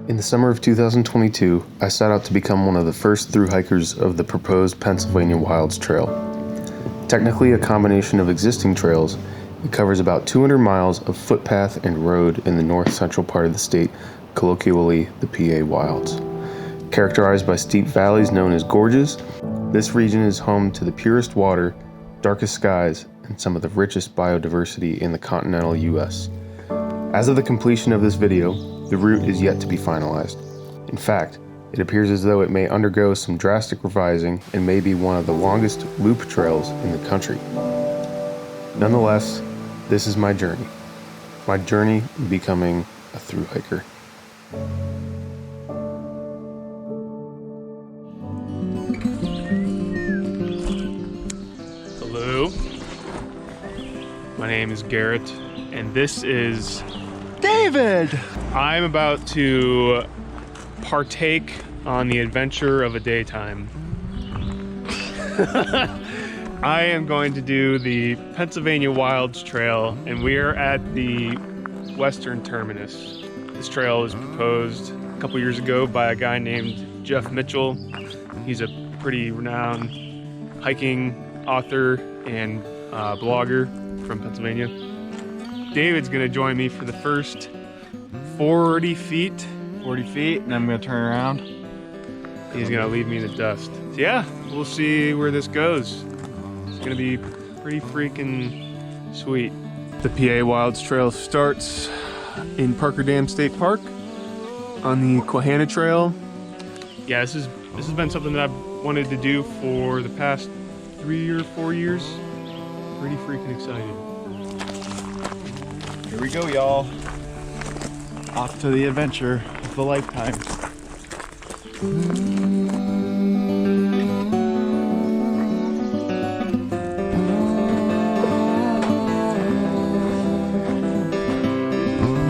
In the summer of 2022, I set out to become one of the first thru hikers of the proposed Pennsylvania Wilds Trail. Technically a combination of existing trails, it covers about 200 miles of footpath and road in the north-central part of the state, colloquially the PA Wilds. Characterized by steep valleys known as gorges, this region is home to the purest water, darkest skies, and some of the richest biodiversity in the continental U.S. As of the completion of this video, the route is yet to be finalized. In fact, it appears as though it may undergo some drastic revising and may be one of the longest loop trails in the country. Nonetheless, this is my journey. My journey in becoming a thru hiker. Hello, my name is Garrett, and this is David! I'm about to partake on the adventure of a daytime. I am going to do the Pennsylvania Wilds Trail, and we are at the western terminus. This trail was proposed a couple years ago by a guy named Jeff Mitchell. He's a pretty renowned hiking author and blogger from Pennsylvania. David's gonna join me for the first 40 feet, and I'm gonna turn around. He's gonna leave me in the dust. So yeah, we'll see where this goes. It's gonna be pretty freaking sweet. The PA Wilds Trail starts in Parker Dam State Park on the Susquehannock Trail. Yeah, this has been something that I've wanted to do for the past 3 or 4 years. Pretty freaking excited. Here we go, y'all. Off to the adventure of the lifetime.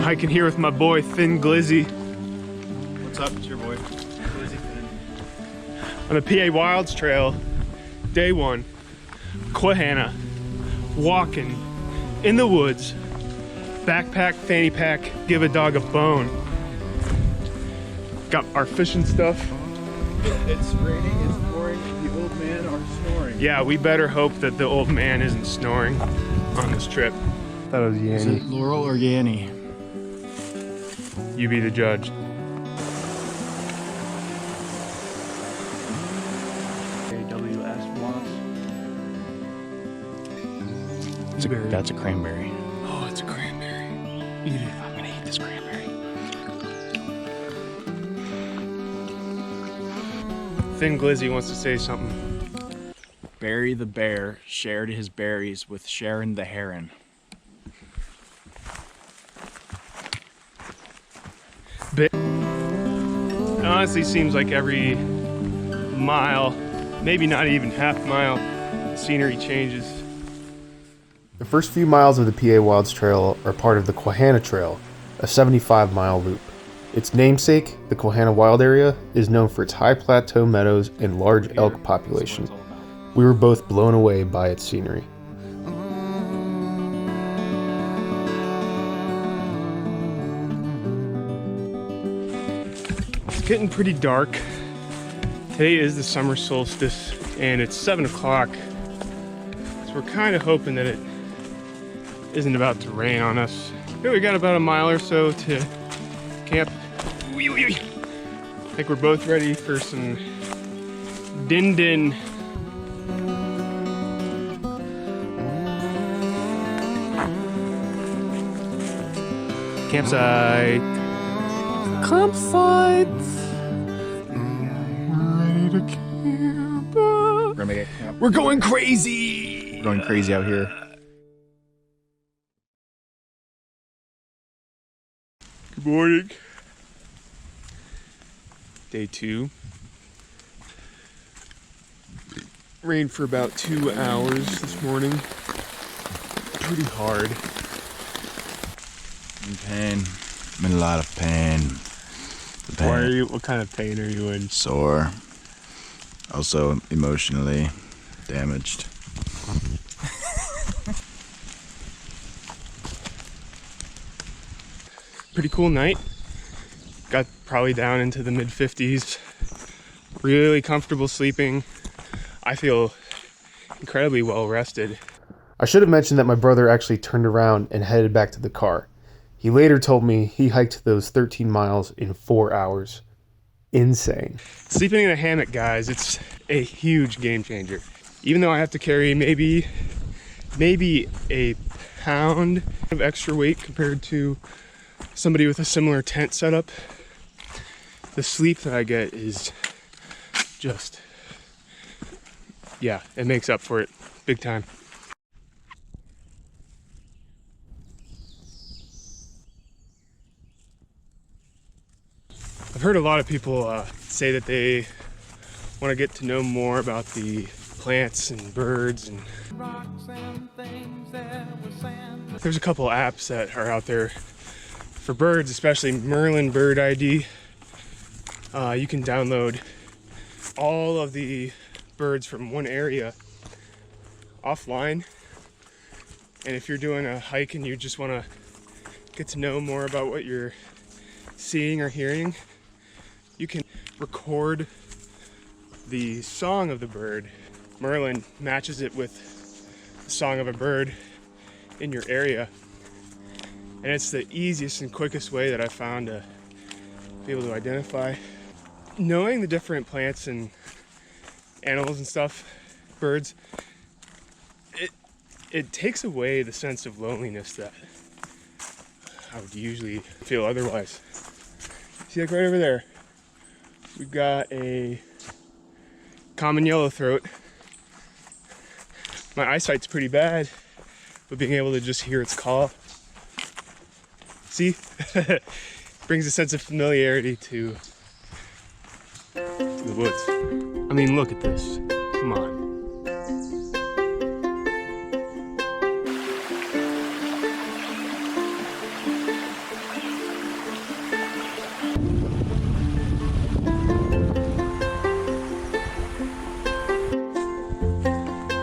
Hiking here with my boy Thin Glizzy. What's up? It's your boy, Glizzy Finn. On the PA Wilds Trail, day one, Susquehannock, walking in the woods, backpack, fanny pack, give a dog a bone. Got our fishing stuff. It's raining, it's pouring, the old men are snoring. Yeah, we better hope that the old man isn't snoring on this trip. That was Is it Yanny. Laurel or Yanny? You be the judge. AWS Moss. That's a cranberry. Oh, it's a cranberry. Eat it. I'm gonna eat this cranberry. Thin Glizzy wants to say something. Barry the bear shared his berries with Sharon the heron. It honestly seems like every mile, maybe not even half mile, the scenery changes. The first few miles of the PA Wilds Trail are part of the Susquehannock Trail, a 75-mile loop. Its namesake, the Susquehannock Wild Area, is known for its high plateau meadows and large elk population. We were both blown away by its scenery. It's getting pretty dark. Today is the summer solstice and it's 7 o'clock. So we're kind of hoping that it isn't about to rain on us. Here we got about a mile or so to camp. I think we're both ready for some din-din. Campsite. Campsite. Ready to camp. We're gonna make it camp. We're going crazy. We're going crazy out here. Good morning. Day 2. Rained for about 2 hours this morning. Pretty hard. In pain. I'm in a lot of pain. The pain. Why are you? What kind of pain are you in? Sore. Also emotionally damaged. Pretty cool night. Got probably down into the mid 50s. Really comfortable sleeping. I feel incredibly well rested. I should have mentioned that my brother actually turned around and headed back to the car. He later told me he hiked those 13 miles in 4 hours. Insane. Sleeping in a hammock, guys, it's a huge game changer. Even though I have to carry maybe a pound of extra weight compared to somebody with a similar tent setup, the sleep that I get is just, yeah, it makes up for it big time. I've heard a lot of people say that they want to get to know more about the plants and birds, and there's a couple apps that are out there for birds, especially Merlin Bird ID. You can download all of the birds from one area offline, and if you're doing a hike and you just want to get to know more about what you're seeing or hearing, you can record the song of the bird. Merlin matches it with the song of a bird in your area, and it's the easiest and quickest way that I've found to be able to identify. Knowing the different plants and animals and stuff, birds, it takes away the sense of loneliness that I would usually feel otherwise. See, like right over there, we've got a common yellowthroat. My eyesight's pretty bad, but being able to just hear its call, see, brings a sense of familiarity to the woods. I mean, look at this. Come on.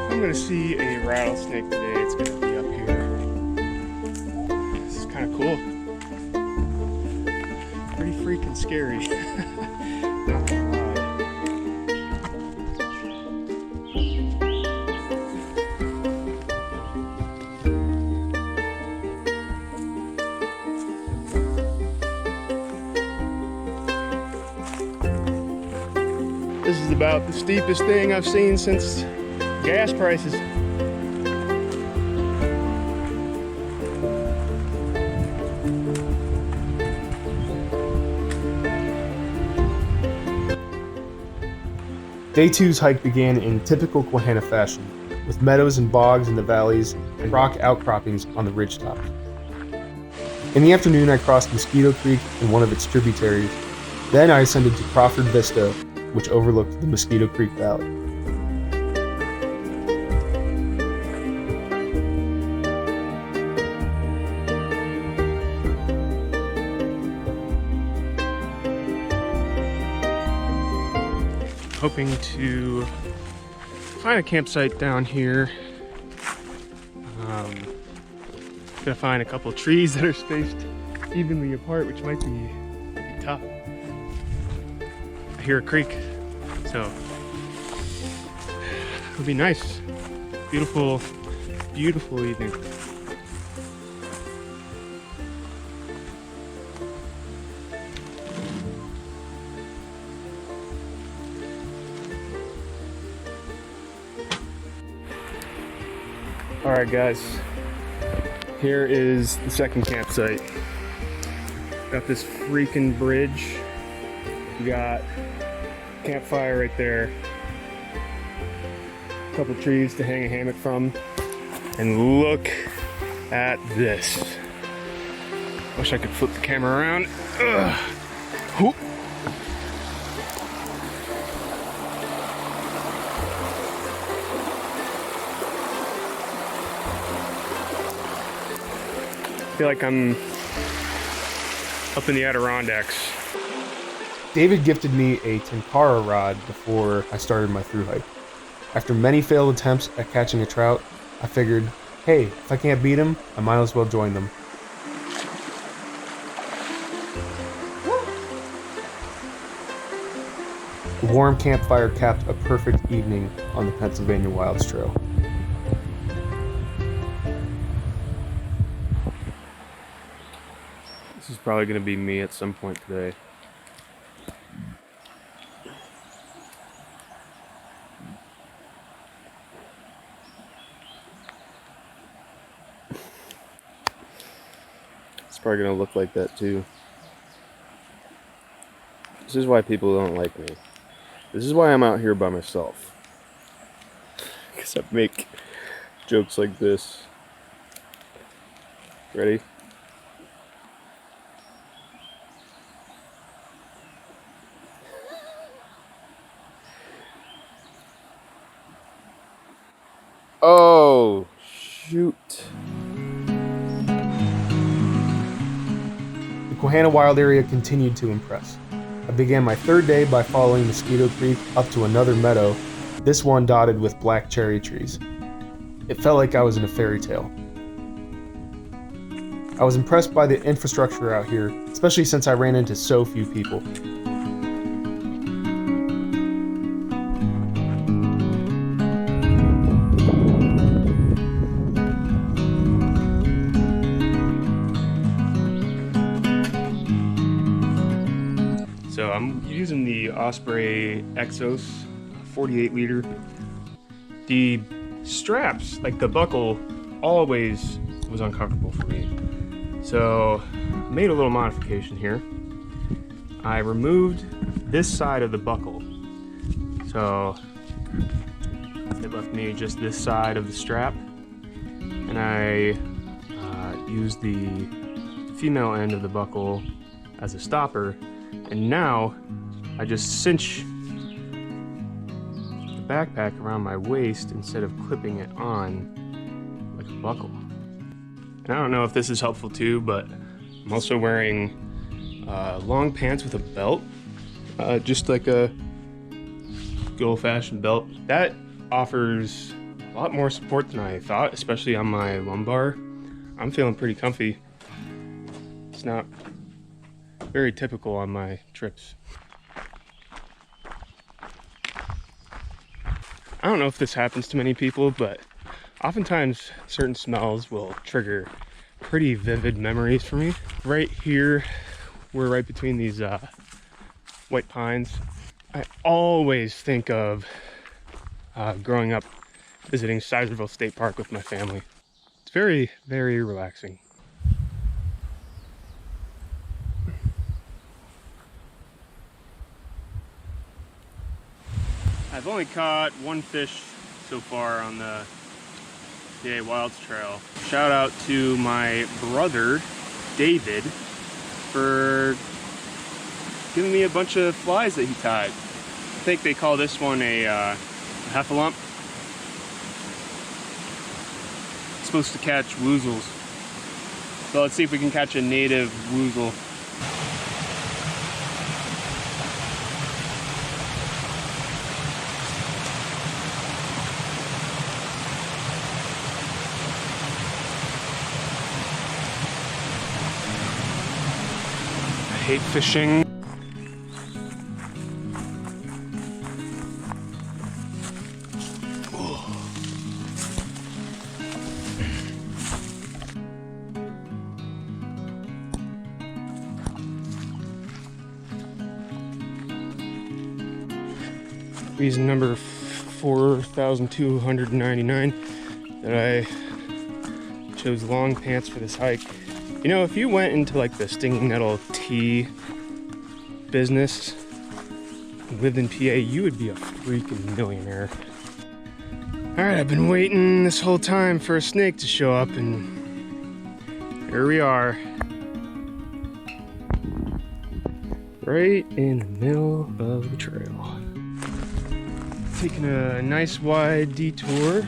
I'm gonna see a rattlesnake today. It's gonna be up here. This is kind of cool. Pretty freaking scary. Not gonna lie. This is about the steepest thing I've seen since gas prices. Day two's hike began in typical Susquehannock fashion, with meadows and bogs in the valleys and rock outcroppings on the ridgetops. In the afternoon, I crossed Mosquito Creek and one of its tributaries. Then I ascended to Crawford Vista, which overlooked the Mosquito Creek Valley. Hoping to find a campsite down here. Gonna find a couple trees that are spaced evenly apart, which might be tough. I hear a creek, so it'll be nice. Beautiful, beautiful evening. All right, guys, here is the second campsite. Got this freaking bridge. We got campfire right there. A couple trees to hang a hammock from. And look at this. Wish I could flip the camera around. Ugh. Whoop. I feel like I'm up in the Adirondacks. David gifted me a Tenkara rod before I started my thru hike. After many failed attempts at catching a trout, I figured, hey, if I can't beat them, I might as well join them. warm campfire capped a perfect evening on the Pennsylvania Wilds Trail. This is probably going to be me at some point today. It's probably going to look like that too. This is why people don't like me. This is why I'm out here by myself. Because I make jokes like this. Ready? Oh, shoot. The Susquehannock Wild area continued to impress. I began my third day by following Mosquito Creek up to another meadow, this one dotted with black cherry trees. It felt like I was in a fairy tale. I was impressed by the infrastructure out here, especially since I ran into so few people. So I'm using the Osprey Exos 48 liter. The straps, like the buckle, always was uncomfortable for me. So I made a little modification here. I removed this side of the buckle. So it left me just this side of the strap. And I used the female end of the buckle as a stopper. And now I just cinch the backpack around my waist instead of clipping it on like a buckle. And I don't know if this is helpful too, but I'm also wearing long pants with a belt, just like a good old-fashioned belt. That offers a lot more support than I thought, especially on my lumbar. I'm feeling pretty comfy. It's not very typical on my trips. I don't know if this happens to many people, but oftentimes certain smells will trigger pretty vivid memories for me. Right here, we're right between these white pines. I always think of growing up visiting Sizersville State Park with my family. It's very, very relaxing. I've only caught one fish so far on the PA Wilds Trail. Shout out to my brother, David, for giving me a bunch of flies that he tied. I think they call this one a heffalump. It's supposed to catch woozles. So let's see if we can catch a native woozle. I hate fishing. Reason number 4,299 that I chose long pants for this hike. You know, if you went into like the stinging nettle tea business and lived in PA, you would be a freaking millionaire. Alright, I've been waiting this whole time for a snake to show up, and here we are. Right in the middle of the trail. Taking a nice wide detour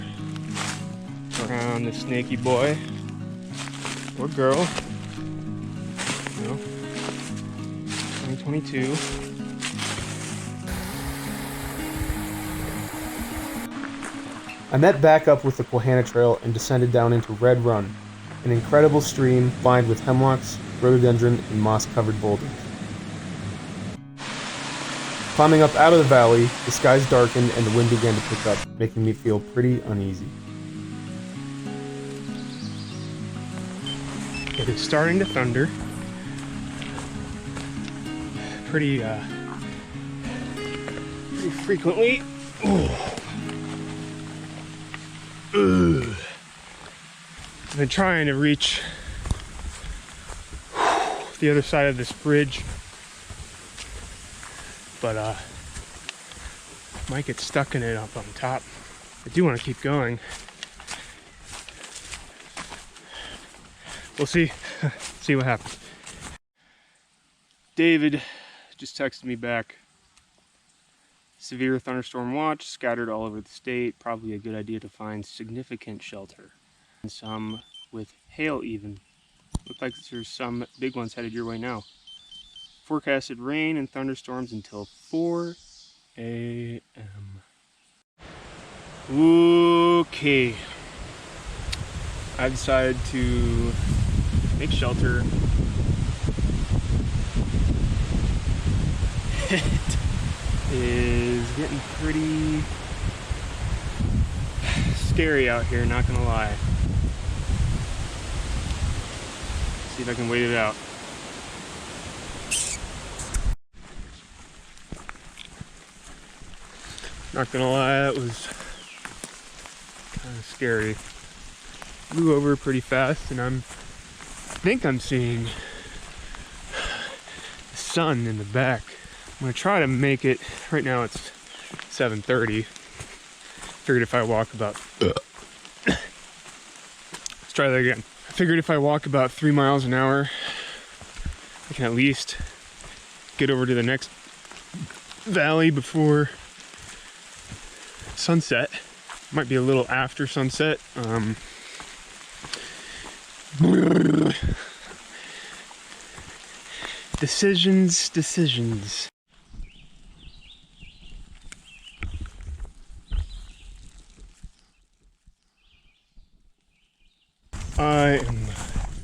around the snaky boy or girl, you know, 2022. I met back up with the Susquehannock Trail and descended down into Red Run, an incredible stream lined with hemlocks, rhododendron, and moss-covered boulders. Climbing up out of the valley, the skies darkened and the wind began to pick up, making me feel pretty uneasy. It is starting to thunder. Pretty frequently. I've been trying to reach the other side of this bridge, but might get stuck in it up on top. I do want to keep going. We'll see. See what happens. David just texted me back. Severe thunderstorm watch scattered all over the state. Probably a good idea to find significant shelter. And some with hail even. Looks like there's some big ones headed your way now. Forecasted rain and thunderstorms until 4 a.m. Okay. I decided to make shelter. It is getting pretty scary out here, not gonna lie. See if I can wait it out. Not gonna lie, that was kind of scary. Flew over pretty fast, and I think I'm seeing the sun in the back. I'm gonna try to make it. Right now it's 7:30. Figured if I walk about let's try that again. I figured if I walk about 3 miles an hour, I can at least get over to the next valley before sunset. Might be a little after sunset. Decisions. I am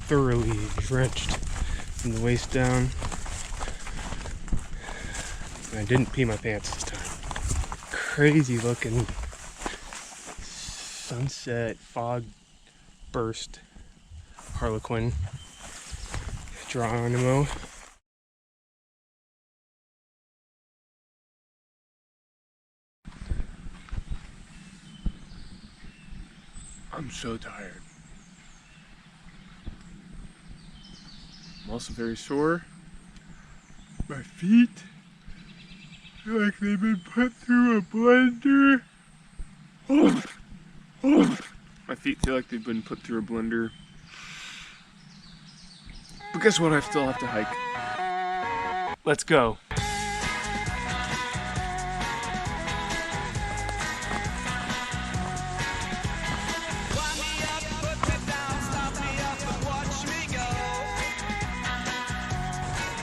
thoroughly drenched from the waist down. And I didn't pee my pants this time. Crazy looking sunset fog burst Harlequin Geronimo. I'm so tired. I'm also very sore. My feet feel like they've been put through a blender. My feet feel like they've been put through a blender. But guess what? I still have to hike. Let's go.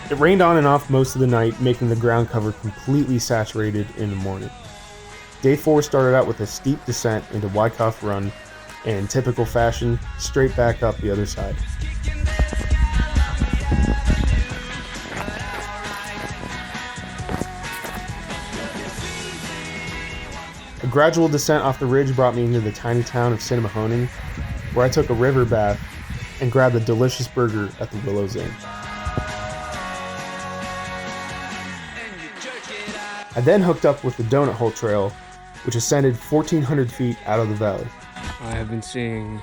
It rained on and off most of the night, making the ground cover completely saturated in the morning. Day 4 started out with a steep descent into Wyckoff Run, and in typical fashion, straight back up the other side. A gradual descent off the ridge brought me into the tiny town of Cinemahoning, where I took a river bath and grabbed a delicious burger at the Willow's Inn. I then hooked up with the Doughnut Hole Trail, which ascended 1,400 feet out of the valley. I have been seeing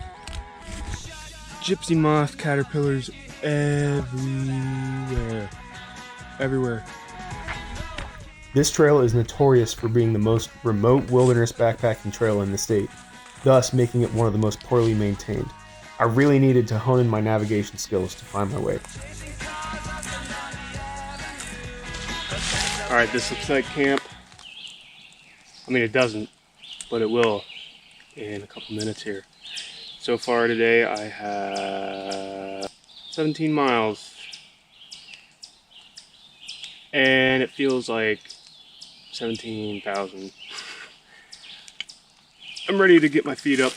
gypsy moth caterpillars everywhere. This trail is notorious for being the most remote wilderness backpacking trail in the state, thus making it one of the most poorly maintained. I really needed to hone in my navigation skills to find my way. Alright, this looks like camp. I mean, it doesn't, but it will in a couple minutes here. So far today, I have 17 miles. And it feels like 17,000. I'm ready to get my feet up.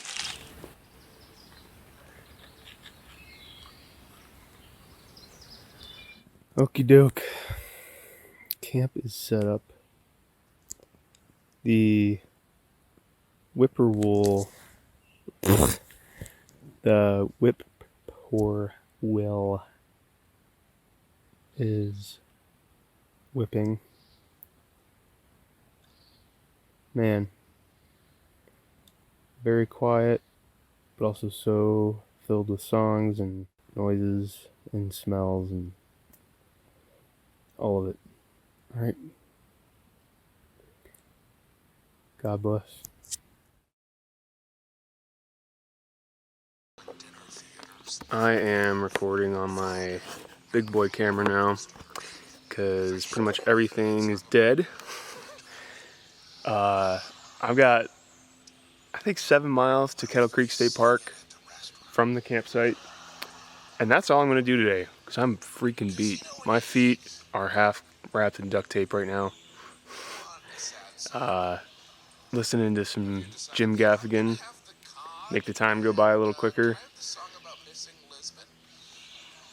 Okie doke. Camp is set up The whippoorwill, the whippoorwill is whipping. Man, very quiet, but also so filled with songs and noises and smells and all of it. All right. God bless. I am recording on my big boy camera now because pretty much everything is dead. I've got, I think, 7 miles to Kettle Creek State Park from the campsite, and that's all I'm going to do today because I'm freaking beat. My feet are half wrapped in duct tape right now. Listening to some Jim Gaffigan, make the time go by a little quicker.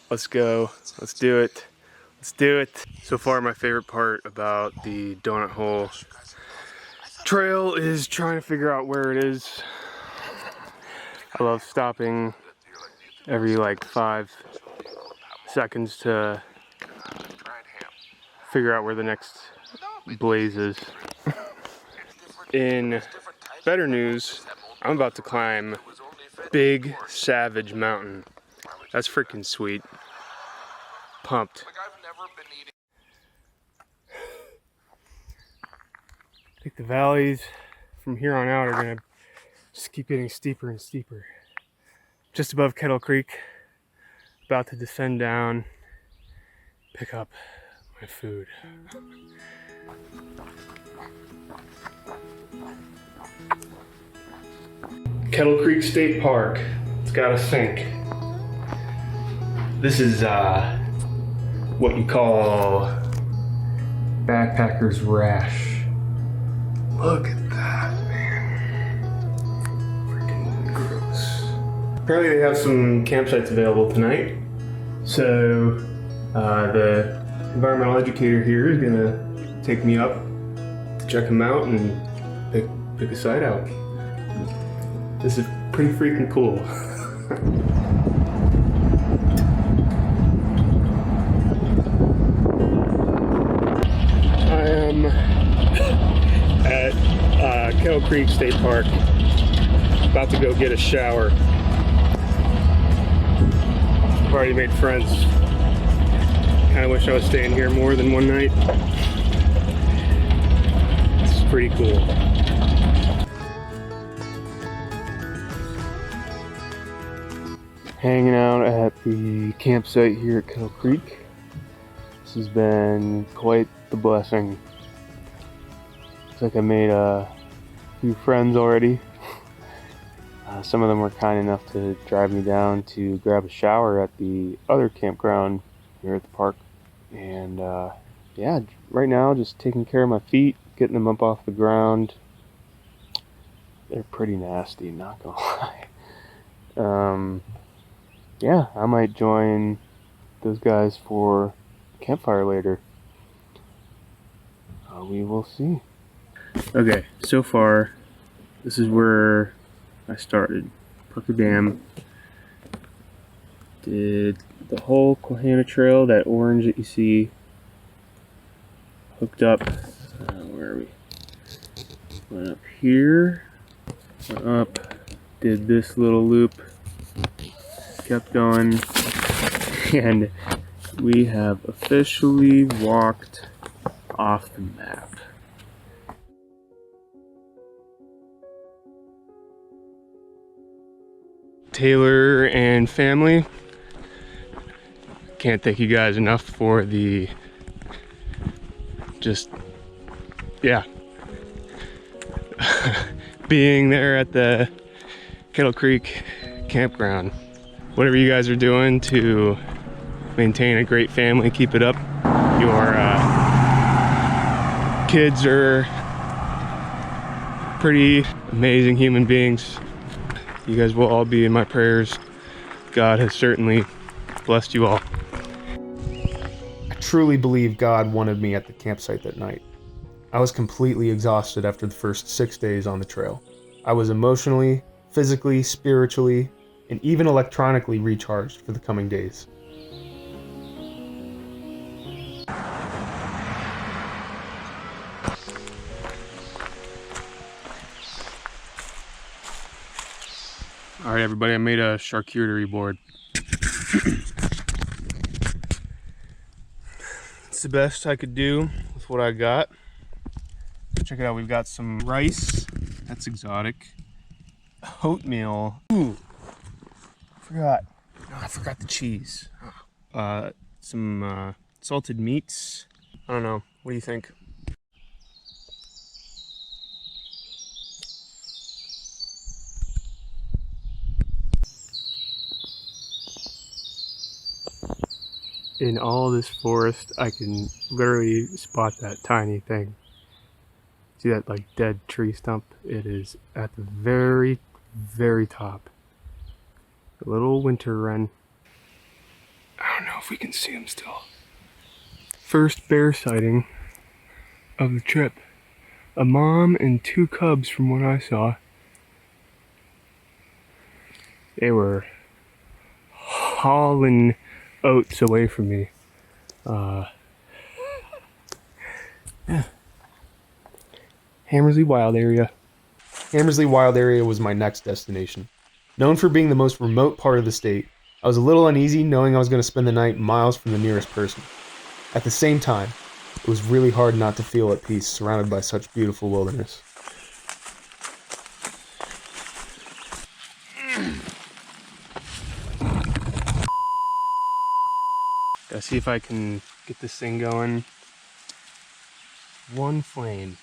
Let's go. Let's do it. Let's do it. So far, my favorite part about the Doughnut Hole trail is trying to figure out where it is. I love stopping every like 5 seconds to figure out where the next blaze is. In better news, I'm about to climb Big Savage Mountain. That's freaking sweet. Pumped. I think the valleys from here on out are gonna just keep getting steeper and steeper. Just above Kettle Creek, about to descend down, pick up my food. Kettle Creek State Park. It's got a sink. This is what you call backpacker's rash. Look at that, man. Freaking gross. Apparently they have some campsites available tonight. So the environmental educator here is gonna take me up to check them out and pick a site out. This is pretty freaking cool. I am at Kettle Creek State Park, about to go get a shower. I've already made friends. Kinda wish I was staying here more than one night. This is pretty cool. Hanging out at the campsite here at Kettle Creek. This has been quite the blessing. Looks like I made a few friends already. Some of them were kind enough to drive me down to grab a shower at the other campground here at the park. And yeah, right now just taking care of my feet, getting them up off the ground. They're pretty nasty, not gonna lie. Yeah, I might join those guys for campfire later. We will see. Okay, so far, this is where I started. Parker Dam. Did the whole Susquehannock Trail, that orange that you see, hooked up. Where are we? Went up here, went up, did this little loop, kept going, and we have officially walked off the map. Taylor and family, can't thank you guys enough for the being there at the Kettle Creek campground. Whatever you guys are doing to maintain a great family, keep it up. Your kids are pretty amazing human beings. You guys will all be in my prayers. God has certainly blessed you all. I truly believe God wanted me at the campsite that night. I was completely exhausted after the first 6 days on the trail. I was emotionally, physically, spiritually, and even electronically recharged for the coming days. All right, everybody, I made a charcuterie board. It's the best I could do with what I got. Check it out, we've got some rice, that's exotic. Oatmeal, ooh, I forgot the cheese. Some salted meats. I don't know, what do you think? In all this forest, I can literally spot that tiny thing. See that like dead tree stump? It is at the very, very top. A little winter wren. I don't know if we can see him still. First bear sighting of the trip. A mom and 2 cubs from what I saw. They were hauling oats away from me. Yeah. Hammersley Wild Area. Hammersley Wild Area was my next destination. Known for being the most remote part of the state, I was a little uneasy knowing I was going to spend the night miles from the nearest person. At the same time, it was really hard not to feel at peace surrounded by such beautiful wilderness. Gotta see if I can get this thing going. One flame.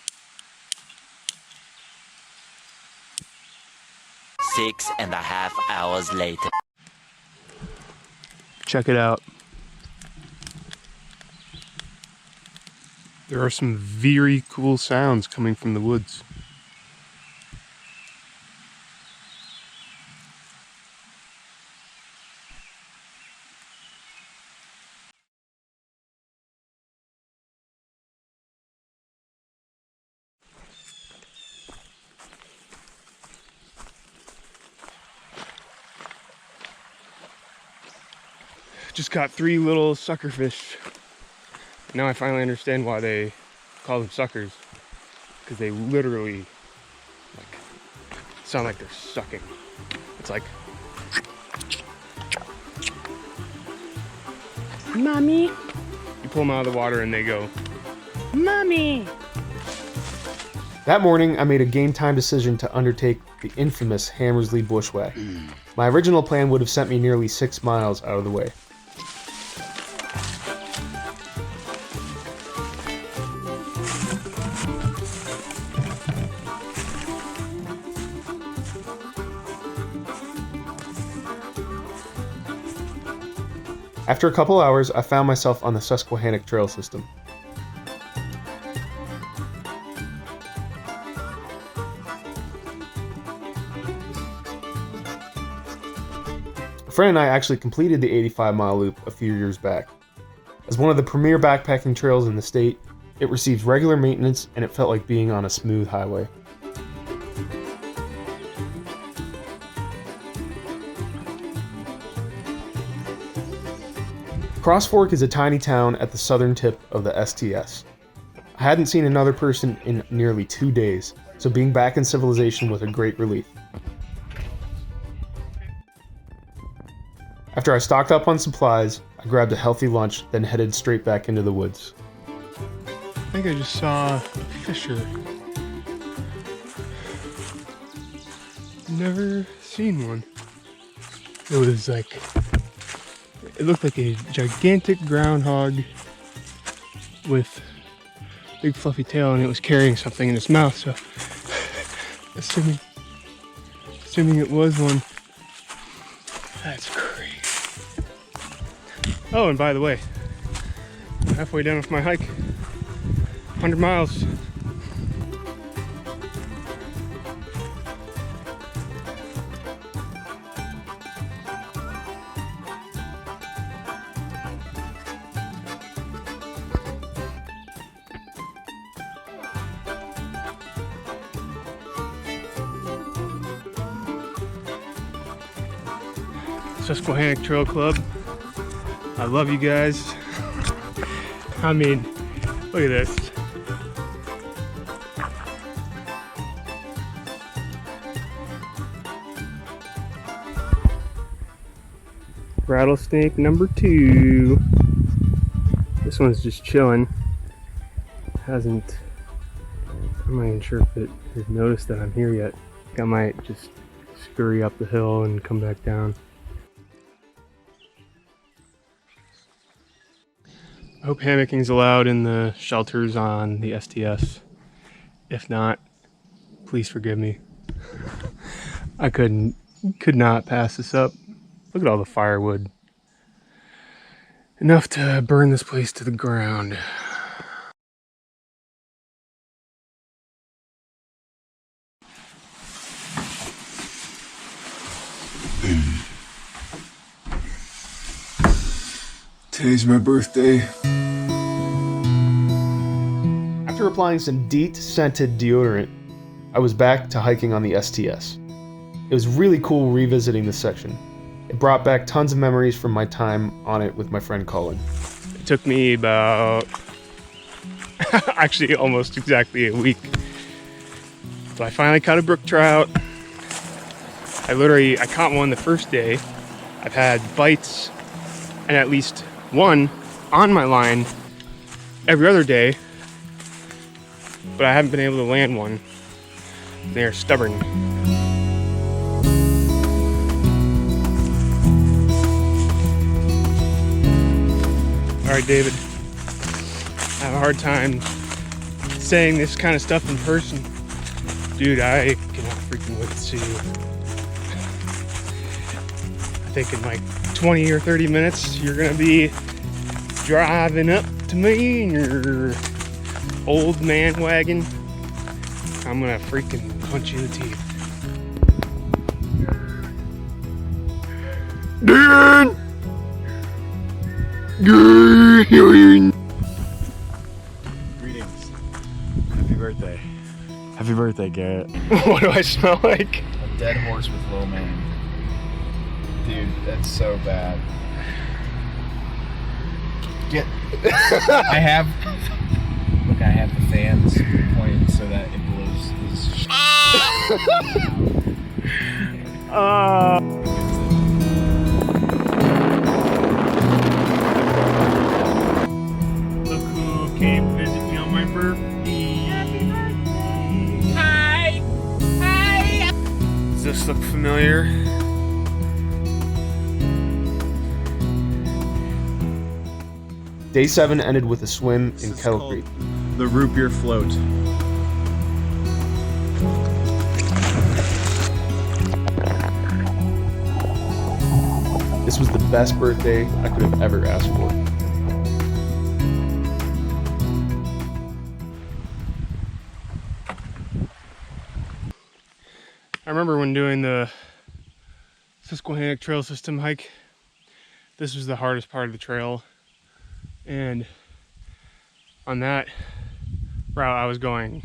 6.5 hours later. Check it out. There are some very cool sounds coming from the woods. Just caught 3 little sucker fish. Now I finally understand why they call them suckers. Because they literally sound like they're sucking. It's like, Mommy. You pull them out of the water and they go, Mommy. That morning, I made a game time decision to undertake the infamous Hammersley Bushwhack. My original plan would have sent me nearly 6 miles out of the way. After a couple hours, I found myself on the Susquehannock Trail system. A friend and I actually completed the 85-mile loop a few years back. As one of the premier backpacking trails in the state, it receives regular maintenance and it felt like being on a smooth highway. Cross Fork is a tiny town at the southern tip of the STS. I hadn't seen another person in nearly 2 days, so being back in civilization was a great relief. After I stocked up on supplies, I grabbed a healthy lunch, then headed straight back into the woods. I think I just saw a fisher. Never seen one. It was like, it looked like a gigantic groundhog with a big fluffy tail, and it was carrying something in its mouth, so assuming it was one. That's crazy. Oh, and by the way, I'm halfway done with my hike. 100 miles. Susquehannock Trail Club. I love you guys. I mean, look at this. Rattlesnake number 2. This one's just chilling. I'm not even sure if it has noticed that I'm here yet. I think I might just scurry up the hill and come back down. I hope hammocking's allowed in the shelters on the STS. If not, please forgive me. I could not pass this up. Look at all the firewood. Enough to burn this place to the ground. Today's my birthday. After applying some DEET scented deodorant, I was back to hiking on the STS. It was really cool revisiting this section. It brought back tons of memories from my time on it with my friend Colin. It took me about, actually almost exactly a week. But I finally caught a brook trout. I caught one the first day. I've had bites and at least one on my line every other day, but I haven't been able to land one. They're stubborn. All right, David, I have a hard time saying this kind of stuff in person. Dude, I cannot freaking wait to see you. I think in like 20 or 30 minutes, you're gonna be driving up to me in your old man wagon. I'm gonna freaking punch you in the teeth. Dan! Greetings. Happy birthday. Happy birthday, Garrett. What do I smell like? A dead horse with low man. Dude, that's so bad. Get. I have the fans pointed so that it blows this. Look who came to visit me on my birthday. Happy birthday! Hi! Hi! Does this look familiar? Day 7 ended with a swim in Kettle Creek. The root beer float. This was the best birthday I could have ever asked for. I remember when doing the Susquehannock Trail System hike, this was the hardest part of the trail. And on that route, I was going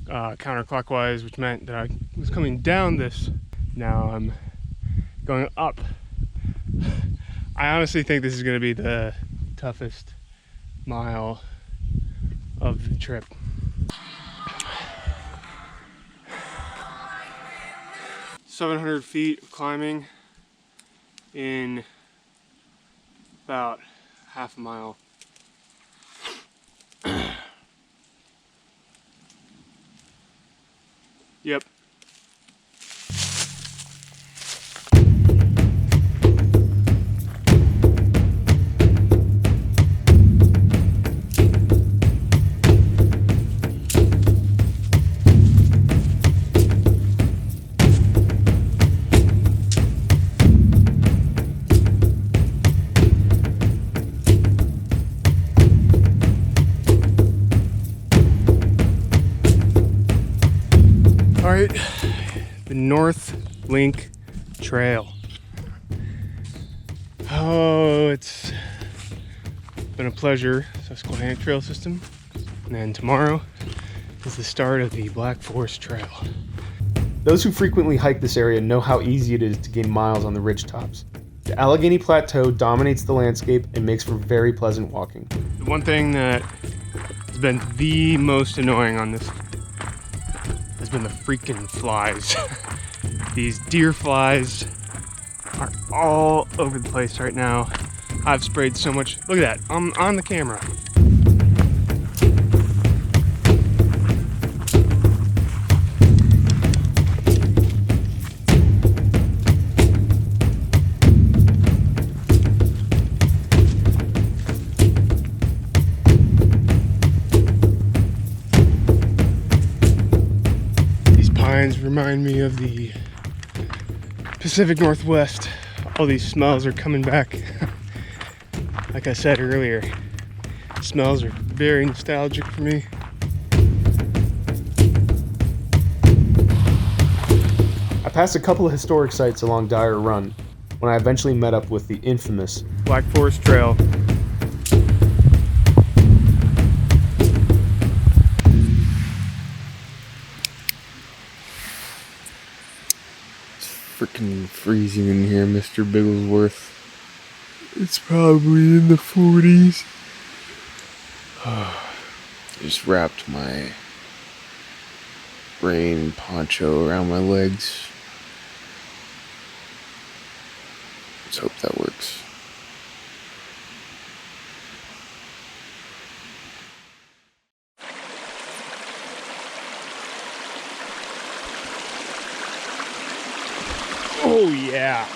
counterclockwise, which meant that I was coming down this. Now I'm going up. I honestly think this is going to be the toughest mile of the trip. "700 feet of climbing in about half a mile. Yep. All right, the North Link Trail. Oh, it's been a pleasure, Susquehannock Trail System. And then tomorrow is the start of the Black Forest Trail. Those who frequently hike this area know how easy it is to gain miles on the ridge tops. The Allegheny Plateau dominates the landscape and makes for very pleasant walking. The one thing that has been the most annoying on this has been the freaking flies. These deer flies are all over the place right now. I've sprayed so much. Look at that, I'm on the camera. These pines remind me of the Pacific Northwest. All these smells are coming back. Like I said earlier, smells are very nostalgic for me. I passed a couple of historic sites along Dyer Run when I eventually met up with the infamous Black Forest Trail. Freaking freezing in here, Mr. Bigglesworth. It's probably in the 40s. Just wrapped my rain poncho around my legs. Let's hope that works. Oh yeah.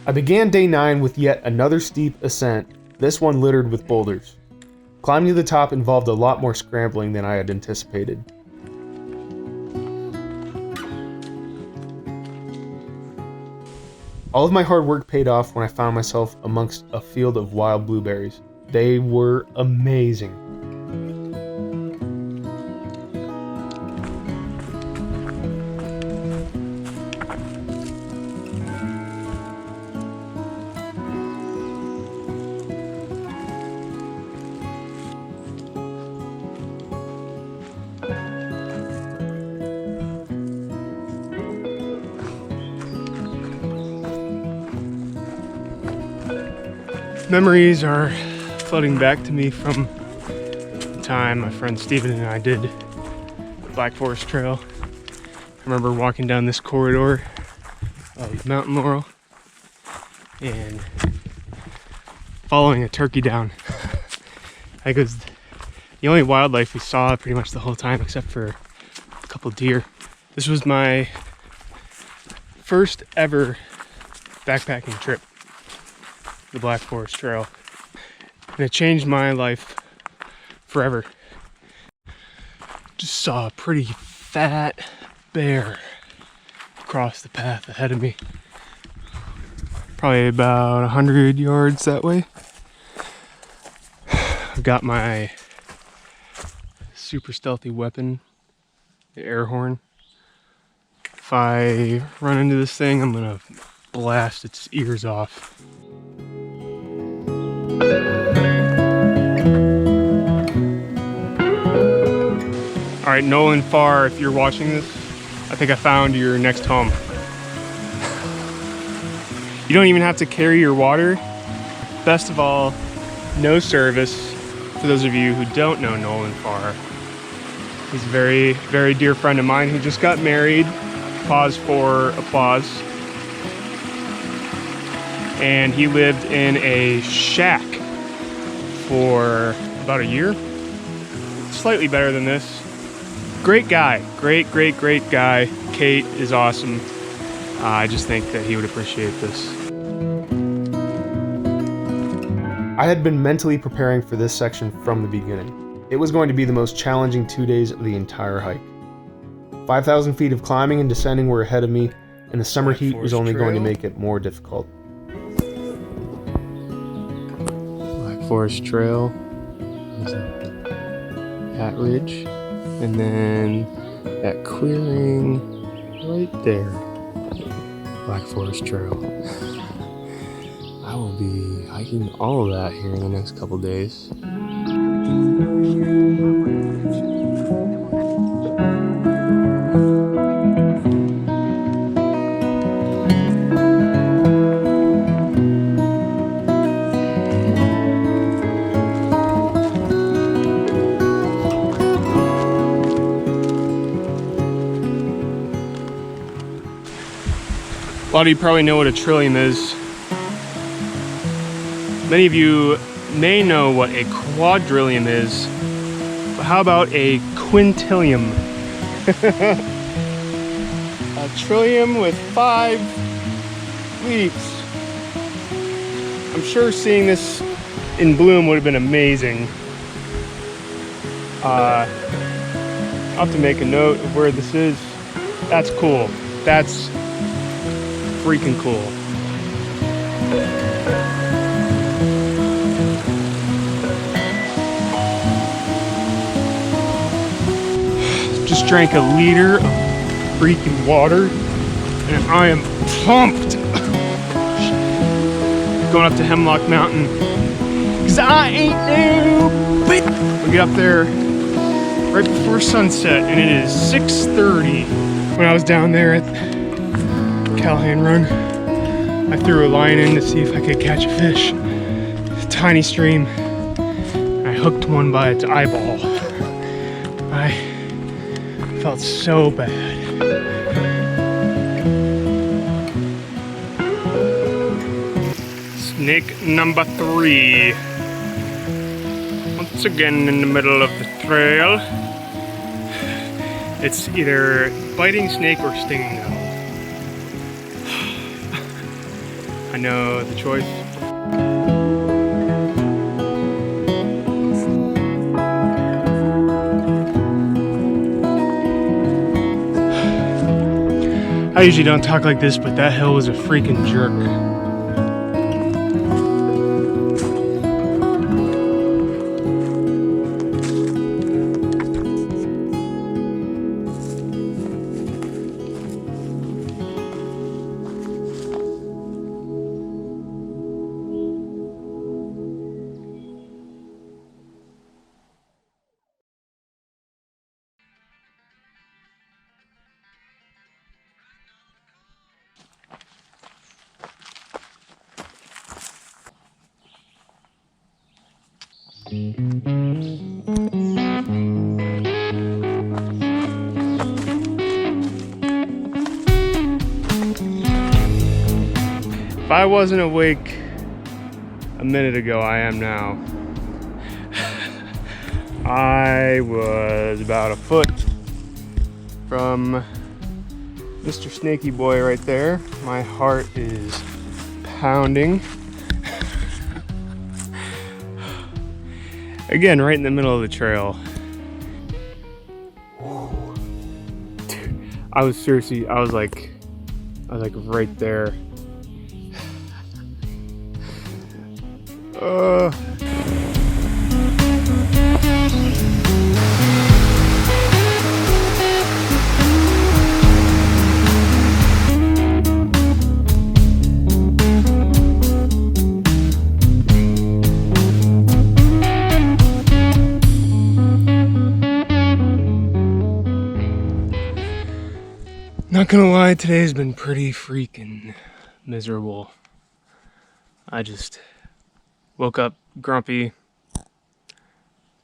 I began day 9 with yet another steep ascent, this one littered with boulders. Climbing to the top involved a lot more scrambling than I had anticipated. All of my hard work paid off when I found myself amongst a field of wild blueberries. They were amazing. Memories are flooding back to me from the time my friend Steven and I did the Black Forest Trail. I remember walking down this corridor of Mountain Laurel and following a turkey down. I think it was the only wildlife we saw pretty much the whole time except for a couple deer. This was my first ever backpacking trip, the Black Forest Trail, and it changed my life forever. Just saw a pretty fat bear across the path ahead of me, probably about 100 yards that way. I've got my super stealthy weapon, the air horn. If I run into this thing, I'm gonna blast its ears off. All right, Nolan Farr, if you're watching this, I think I found your next home. You don't even have to carry your water. Best of all, no service. For those of you who don't know Nolan Farr, he's a very, very dear friend of mine who just got married. Pause for applause. And he lived in a shack for about a year. Slightly better than this. Great guy, great guy. Kate is awesome. I just think that he would appreciate this. I had been mentally preparing for this section from the beginning. It was going to be the most challenging 2 days of the entire hike. 5,000 feet of climbing and descending were ahead of me, and the summer heat was only going to make it more difficult. Black Forest Trail, that ridge, and then that clearing right there. Black Forest Trail. I I will be hiking all of that here in the next couple days. A lot of you probably know what a trillium is. Many of you may know what a quadrillion is, but how about a quintillion? A trillium with 5 leaves. I'm sure seeing this in bloom would have been amazing. I'll have to make a note of where this is. That's cool. That's freaking cool. Just drank a liter of freaking water and I am pumped. Going up to Hemlock Mountain because I ain't no bitch. We get up there right before sunset and it is 6:30. When I was down there at Callahan Run, I threw a line in to see if I could catch a fish. A tiny stream. I hooked one by its eyeball. I felt so bad. Snake number 3. Once again in the middle of the trail. It's either biting snake or stinging now. I know the choice. I usually don't talk like this, but that hill was a freaking jerk. If I wasn't awake a minute ago, I am now. I was about a foot from Mr. Snaky Boy right there. My heart is pounding. Again, right in the middle of the trail. Dude, I was like right there. Not gonna lie, today's been pretty freaking miserable. I just woke up grumpy,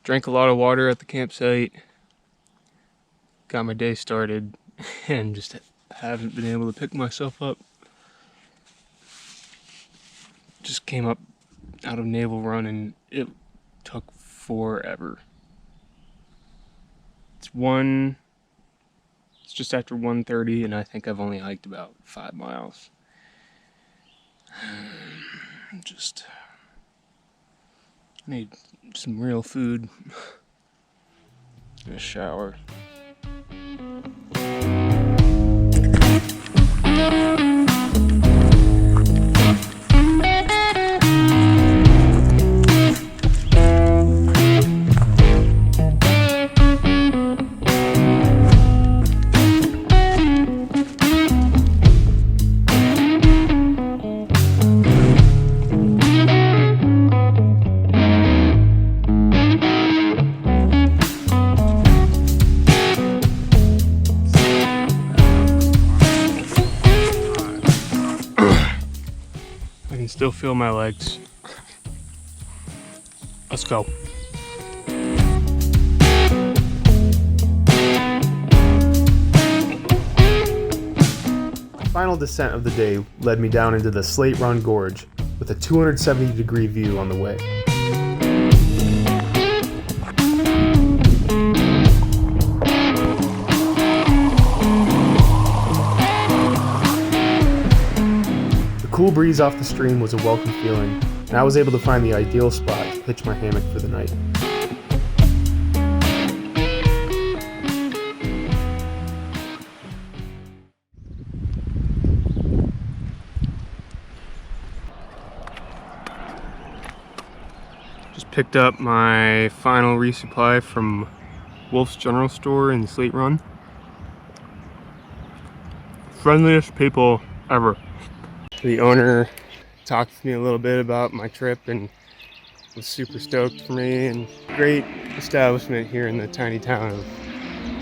drank a lot of water at the campsite, got my day started, and just haven't been able to pick myself up. Just came up out of Naval Run and it took forever. It's just after 1:30 and I think I've only hiked about 5 miles. Just need some real food and a shower. Still feel my legs. Let's go. Final descent of the day led me down into the Slate Run Gorge with a 270-degree view on the way. The cool breeze off the stream was a welcome feeling, and I was able to find the ideal spot to pitch my hammock for the night. Just picked up my final resupply from Wolf's General Store in Slate Run. Friendliest people ever. The owner talked to me a little bit about my trip and was super stoked for me, and great establishment here in the tiny town of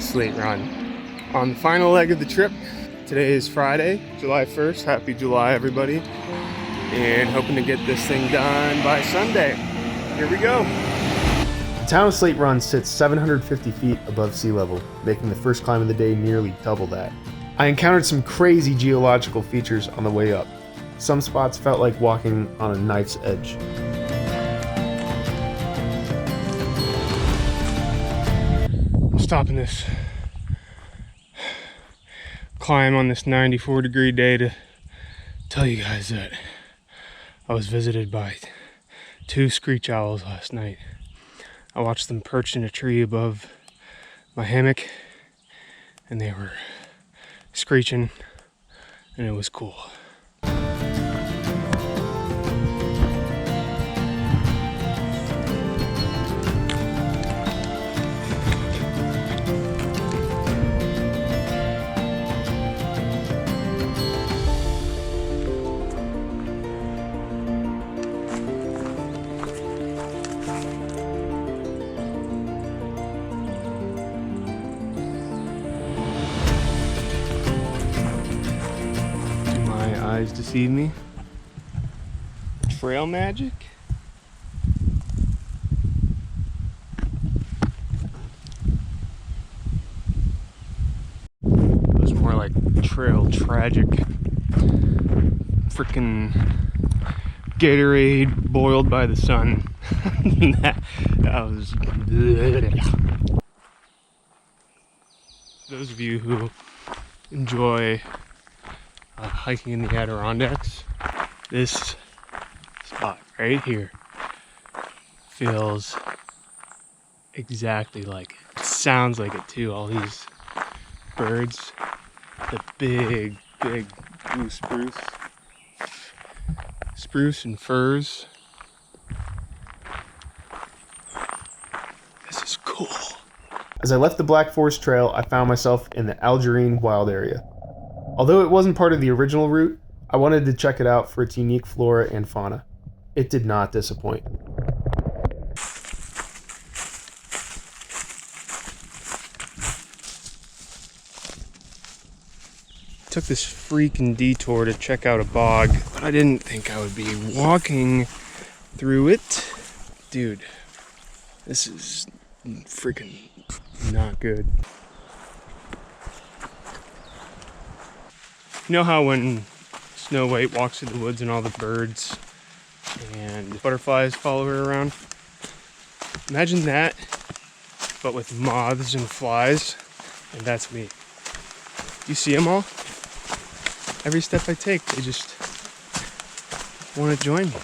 Slate Run. On the final leg of the trip, today is Friday, July 1st. Happy July, everybody. And hoping to get this thing done by Sunday. Here we go. The town of Slate Run sits 750 feet above sea level, making the first climb of the day nearly double that. I encountered some crazy geological features on the way up. Some spots felt like walking on a knife's edge. I'm stopping this climb on this 94-degree day to tell you guys that I was visited by 2 screech owls last night. I watched them perched in a tree above my hammock, and they were screeching, and it was cool. Eyes deceive me. Trail magic. It was more like trail tragic. Freaking Gatorade boiled by the sun. that was. Those of you who enjoy hiking in the Adirondacks, this spot right here feels exactly like it. It sounds like it too. All these birds, the big blue spruce and firs. This is cool. As I left the Black Forest Trail, I found myself in the Algerine Wild Area. Although it wasn't part of the original route, I wanted to check it out for its unique flora and fauna. It did not disappoint. Took this freaking detour to check out a bog, but I didn't think I would be walking through it. Dude, this is freaking not good. You know how when Snow White walks through the woods and all the birds and butterflies follow her around? Imagine that, but with moths and flies, and that's me. You see them all? Every step I take, they just want to join me.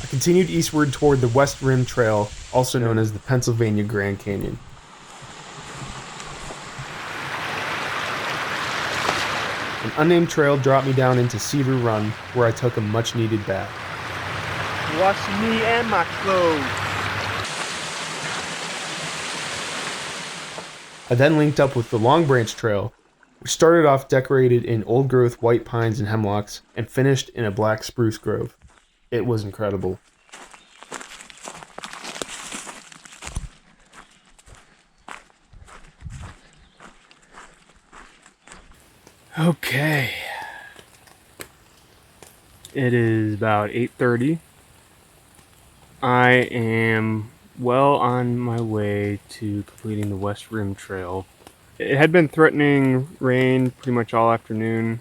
I continued eastward toward the West Rim Trail, also known as the Pennsylvania Grand Canyon. An unnamed trail dropped me down into Cedar Run, where I took a much-needed bath. Washing me and my clothes. I then linked up with the Long Branch Trail, which started off decorated in old-growth white pines and hemlocks and finished in a black spruce grove. It was incredible. Okay. It is about 8:30. I am well on my way to completing the West Rim Trail. It had been threatening rain pretty much all afternoon,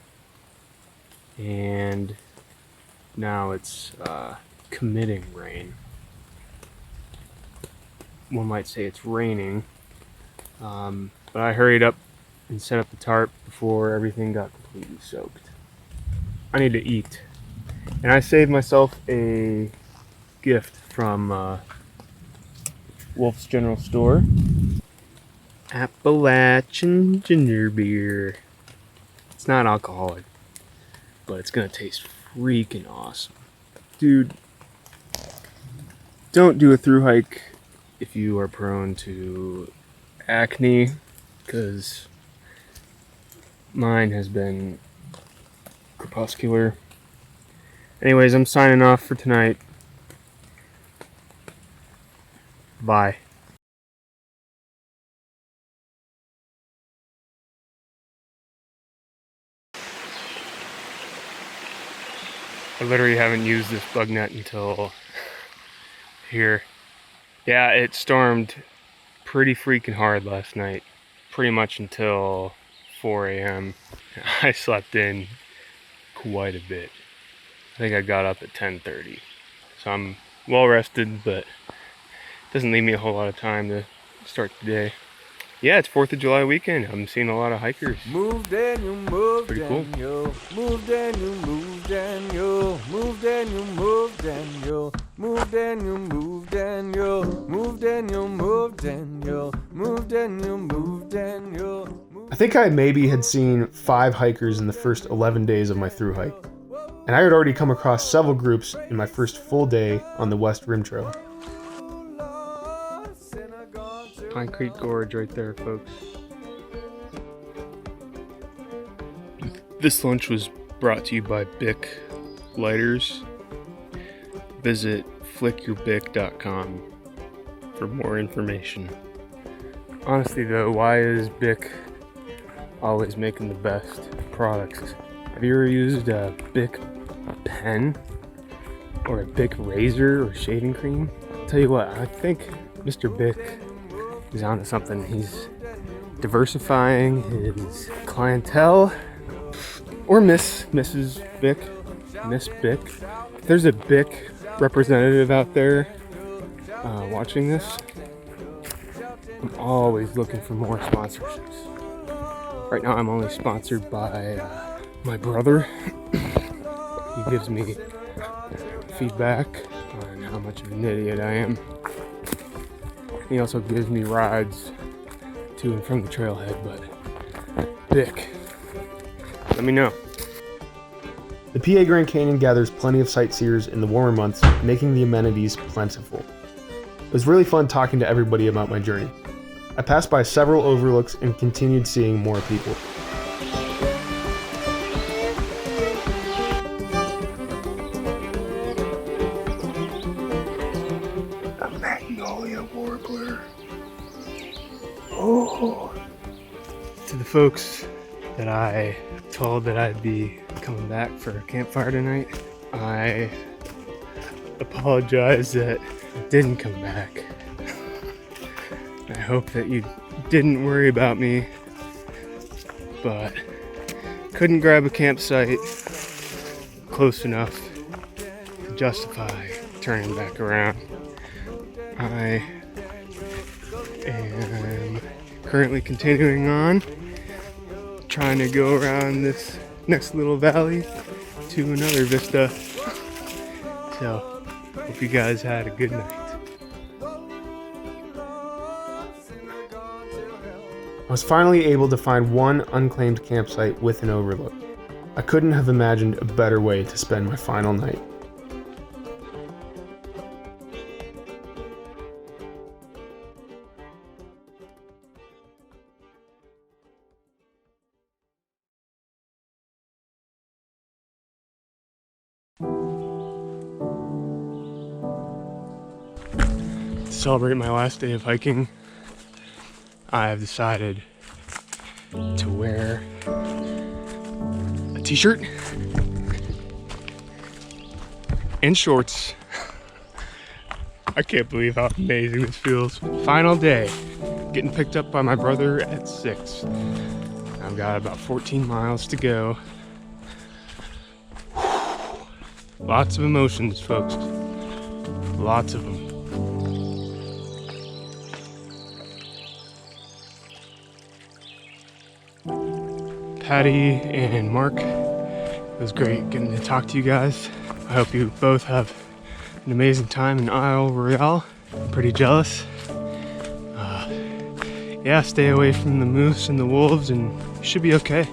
and now it's committing rain. One might say it's raining, but I hurried up and set up the tarp before everything got completely soaked. I need to eat, and I saved myself a gift from Wolf's General Store. Appalachian ginger beer. It's not alcoholic, but it's gonna taste freaking awesome. Dude, don't do a thru hike if you are prone to acne, because mine has been crepuscular. Anyways, I'm signing off for tonight. Bye. I literally haven't used this Doughnut until here. Yeah, it stormed pretty freaking hard last night. Pretty much until 4 a.m. I slept in quite a bit. I think I got up at 10:30. So I'm well rested, but it doesn't leave me a whole lot of time to start the day. Yeah, it's 4th of July weekend. I'm seeing a lot of hikers. Move Daniel, move Pretty cool. Daniel, move Daniel, move Daniel, move Daniel, move Daniel, move Daniel, move Daniel, move Daniel, move Daniel, move Daniel, move Daniel. I think I maybe had seen 5 hikers in the first 11 days of my thru hike, and I had already come across several groups in my first full day on the West Rim Trail. Pine Creek Gorge right there, folks. This lunch was brought to you by Bic Lighters. Visit flickyourbic.com for more information. Honestly though, why is Bic always making the best products? Have you ever used a Bic pen or a Bic razor or shaving cream? I'll tell you what, I think Mr. Bic is onto something. He's diversifying his clientele. Or Mrs. Bic, Miss Bic. If there's a Bic representative out there watching this, I'm always looking for more sponsorships. Right now I'm only sponsored by my brother. He gives me feedback on how much of an idiot I am. He also gives me rides to and from the trailhead, but Bic, let me know. The PA Grand Canyon gathers plenty of sightseers in the warmer months, making the amenities plentiful. It was really fun talking to everybody about my journey. I passed by several overlooks and continued seeing more people. A magnolia warbler. Oh. To the folks that I told that I'd be coming back for a campfire tonight, I apologize that I didn't come back. I hope that you didn't worry about me, but couldn't grab a campsite close enough to justify turning back around. I am currently continuing on, trying to go around this next little valley to another vista. So, hope you guys had a good night. I was finally able to find one unclaimed campsite with an overlook. I couldn't have imagined a better way to spend my final night. To celebrate my last day of hiking, I have decided to wear a t-shirt and shorts. I can't believe how amazing this feels. Final day, getting picked up by my brother at 6. I've got about 14 miles to go. Lots of emotions, folks. Lots of them. Patty and Mark, it was great getting to talk to you guys. I hope you both have an amazing time in Isle Royale. I'm pretty jealous. Yeah, stay away from the moose and the wolves and you should be okay.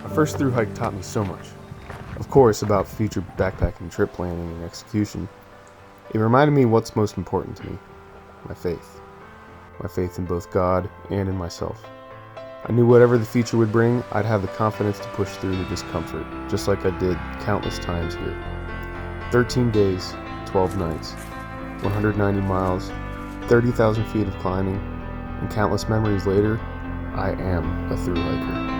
My first through hike taught me so much. Of course, about future backpacking trip planning and execution. It reminded me what's most important to me, my faith. My faith in both God and in myself. I knew whatever the future would bring, I'd have the confidence to push through the discomfort, just like I did countless times here. 13 days, 12 nights, 190 miles, 30,000 feet of climbing, and countless memories later, I am a thru hiker.